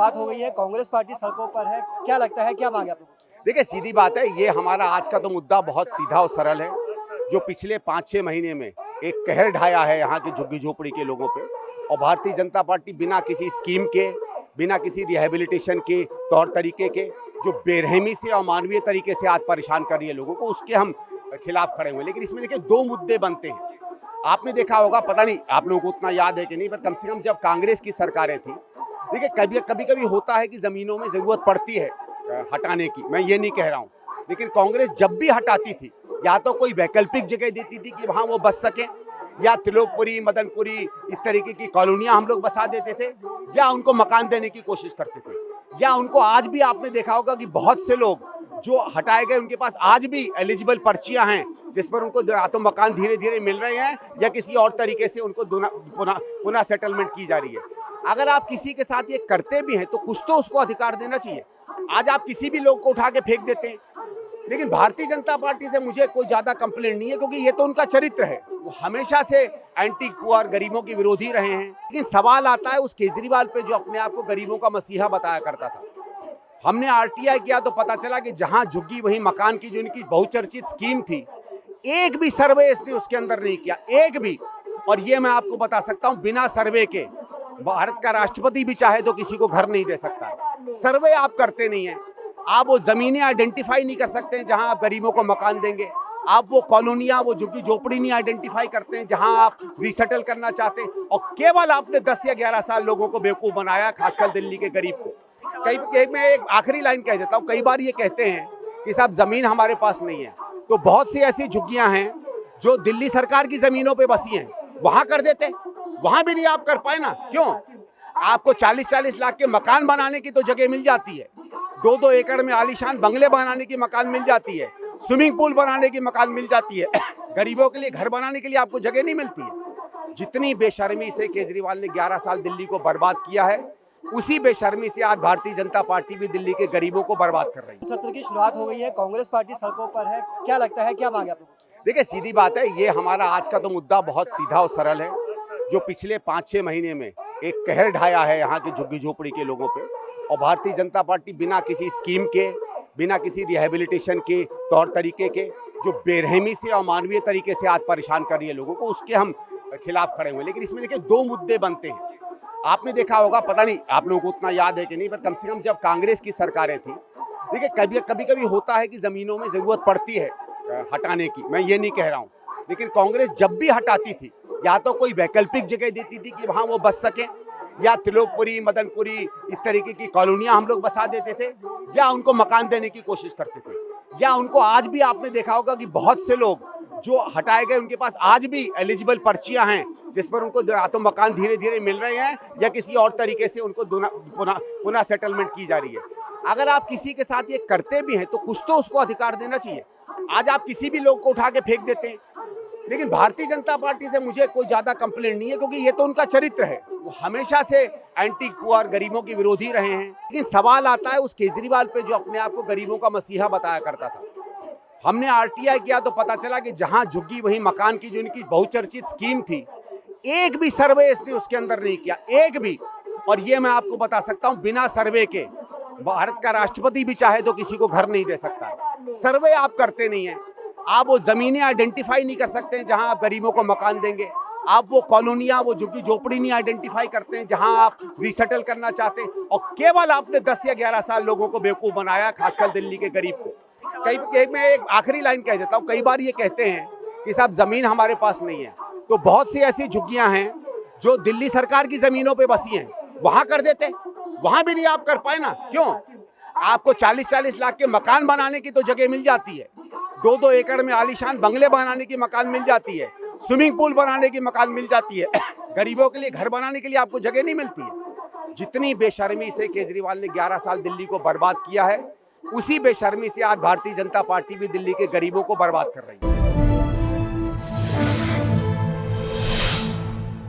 शुरुआत हो गई है, कांग्रेस पार्टी सड़कों पर है, क्या लगता है, क्या मांगे आप लोगों को? देखिए, सीधी बात है, ये हमारा आज का तो मुद्दा बहुत सीधा और सरल है। जो पिछले 5-6 महीने में एक कहर ढाया है यहाँ के झुग्गी झोपड़ी के लोगों पे, और भारतीय जनता पार्टी बिना किसी स्कीम के, बिना किसी रिहेबिलिटेशन के तौर तरीके के, जो बेरहमी से और मानवीय तरीके से आज परेशान कर रही है लोगों को, उसके हम खिलाफ खड़े हुए हैं। लेकिन इसमें देखिए 2 मुद्दे बनते हैं। आपने देखा होगा, पता नहीं आप लोगों को उतना याद है कि नहीं, पर कम से कम जब कांग्रेस की सरकारें थी, देखिए कभी होता है कि ज़मीनों में ज़रूरत पड़ती है हटाने की, मैं ये नहीं कह रहा हूँ, लेकिन कांग्रेस जब भी हटाती थी, या तो कोई वैकल्पिक जगह देती थी कि वहाँ वो बस सकें, या त्रिलोकपुरी, मदनपुरी, इस तरीके की कॉलोनियाँ हम लोग बसा देते थे, या उनको मकान देने की कोशिश करते थे, या उनको आज भी आपने देखा होगा कि बहुत से लोग जो हटाए गए उनके पास आज भी एलिजिबल पर्चियां हैं, जिस पर उनको या तो मकान धीरे धीरे मिल रहे हैं या किसी और तरीके से उनको पुनः सेटलमेंट की जा रही है। अगर आप किसी के साथ ये करते भी हैं तो कुछ तो उसको अधिकार देना चाहिए। आज आप किसी भी लोग को उठा के फेंक देते हैं। लेकिन भारतीय जनता पार्टी से मुझे कोई ज़्यादा कंप्लेंट नहीं है, क्योंकि ये तो उनका चरित्र है। वो हमेशा से एंटी पुअर, गरीबों के विरोधी रहे हैं। लेकिन सवाल आता है उस केजरीवाल पे, जो अपने आप को गरीबों का मसीहा बताया करता था। हमने आरटीआई किया तो पता चला कि जहां झुग्गी वहीं मकान की जो इनकी बहुचर्चित स्कीम थी, एक भी सर्वे इसने उसके अंदर नहीं किया, एक भी। और ये मैं आपको बता सकता हूं, बिना सर्वे के भारत का राष्ट्रपति भी चाहे तो किसी को घर नहीं दे सकता। सर्वे आप करते नहीं है, आप वो जमीनें आइडेंटिफाई नहीं कर सकते हैं जहां आप गरीबों को मकान देंगे, आप वो कॉलोनियां, वो झुग्गी झोपड़ी नहीं आइडेंटिफाई करते हैं जहां आप रिसेटल करना चाहते हैं। और केवल आपने 10 या 11 साल लोगों को बेवकूफ बनाया, खासकर दिल्ली के गरीब को। मैं एक आखिरी लाइन कह देता हूँ, कई बार ये कहते हैं कि साहब जमीन हमारे पास नहीं है, तो बहुत सी ऐसी झुग्गियां हैं जो दिल्ली सरकार की जमीनों पे बसी हैं, वहां कर देते, वहां भी नहीं आप कर पाए ना। क्यों? आपको 40-40 लाख के मकान बनाने की तो जगह मिल जाती है, 2-2 एकड़ में आलीशान बंगले बनाने की मकान मिल जाती है, स्विमिंग पूल बनाने की मकान मिल जाती है, गरीबों के लिए घर बनाने के लिए आपको जगह नहीं मिलती है। जितनी बेशर्मी से केजरीवाल ने 11 साल दिल्ली को बर्बाद किया है, उसी बेशर्मी से आज भारतीय जनता पार्टी भी दिल्ली के गरीबों को बर्बाद कर रही है। सत्र की शुरुआत हो गई है, कांग्रेस पार्टी सड़कों पर है, क्या लगता है, क्या मांगे आप लोगों को? देखिए, सीधी बात है, ये हमारा आज का तो मुद्दा बहुत सीधा और सरल है। जो पिछले 5-6 महीने में एक कहर ढाया है यहाँ के झुग्गी झोपड़ी के लोगों पे, और भारतीय जनता पार्टी बिना किसी स्कीम के, बिना किसी रिहेबिलिटेशन के तौर तरीके के, जो बेरहमी से और मानवीय तरीके से आज परेशान कर रही है लोगों को, उसके हम खिलाफ खड़े हुए हैं। लेकिन इसमें देखिए 2 मुद्दे बनते हैं। आपने देखा होगा, पता नहीं आप लोगों को उतना याद है कि नहीं, पर कम से कम जब कांग्रेस की सरकारें थी, देखिए कभी होता है कि ज़मीनों में ज़रूरत पड़ती है हटाने की, मैं ये नहीं कह रहा हूँ, लेकिन कांग्रेस जब भी हटाती थी, या तो कोई वैकल्पिक जगह देती थी कि वहाँ वो बस सकें, या त्रिलोकपुरी, मदनपुरी, इस तरीके की कॉलोनियाँ हम लोग बसा देते थे, या उनको मकान देने की कोशिश करते थे, या उनको आज भी आपने देखा होगा कि बहुत से लोग जो हटाए गए उनके पास आज भी एलिजिबल पर्चियां हैं, जिस पर उनको या तो मकान धीरे धीरे मिल रहे हैं या किसी और तरीके से उनको पुनः सेटलमेंट की जा रही है। अगर आप किसी के साथ ये करते भी हैं तो कुछ तो उसको अधिकार देना चाहिए। आज आप किसी भी लोग को उठा के फेंक देते हैं। लेकिन भारतीय जनता पार्टी से मुझे कोई ज़्यादा कंप्लेंट नहीं है, क्योंकि ये तो उनका चरित्र है। वो हमेशा से एंटी पुअर, गरीबों के विरोधी रहे हैं। लेकिन सवाल आता है उस केजरीवाल पे, जो अपने आप को गरीबों का मसीहा बताया करता था। हमने आरटीआई किया तो पता चला कि जहां झुग्गी वहीं मकान की जो इनकी बहुचर्चित स्कीम थी, एक भी सर्वे इसने उसके अंदर नहीं किया, एक भी। और ये मैं आपको बता सकता हूं, बिना सर्वे के भारत का राष्ट्रपति भी चाहे तो किसी को घर नहीं दे सकता। सर्वे आप करते नहीं है, आप वो जमीनें आइडेंटिफाई नहीं कर सकते हैं जहां आप गरीबों को मकान देंगे, आप वो कॉलोनियां, वो झुग्गी झोपड़ी नहीं आइडेंटिफाई करते हैं जहां आप रिसेटल करना चाहते हैं। और केवल आपने 10 या 11 साल लोगों को बेवकूफ बनाया, खासकर दिल्ली के गरीब को। मैं एक आखिरी लाइन कह देता हूँ, कई बार ये कहते हैं कि साहब जमीन हमारे पास नहीं है, तो बहुत सी ऐसी झुग्गियां हैं जो दिल्ली सरकार की जमीनों पे बसी हैं, वहां कर देते, वहां भी नहीं आप कर पाए ना। क्यों? आपको 40-40 लाख के मकान बनाने की तो जगह मिल जाती है, 2-2 एकड़ में आलीशान बंगले बनाने की मकान मिल जाती है, स्विमिंग पूल बनाने की मकान मिल जाती है, गरीबों के लिए घर बनाने के लिए आपको जगह नहीं मिलती है। जितनी बेशर्मी से केजरीवाल ने 11 साल दिल्ली को बर्बाद किया है, उसी बेशर्मी से आज भारतीय जनता पार्टी भी दिल्ली के गरीबों को बर्बाद कर रही है।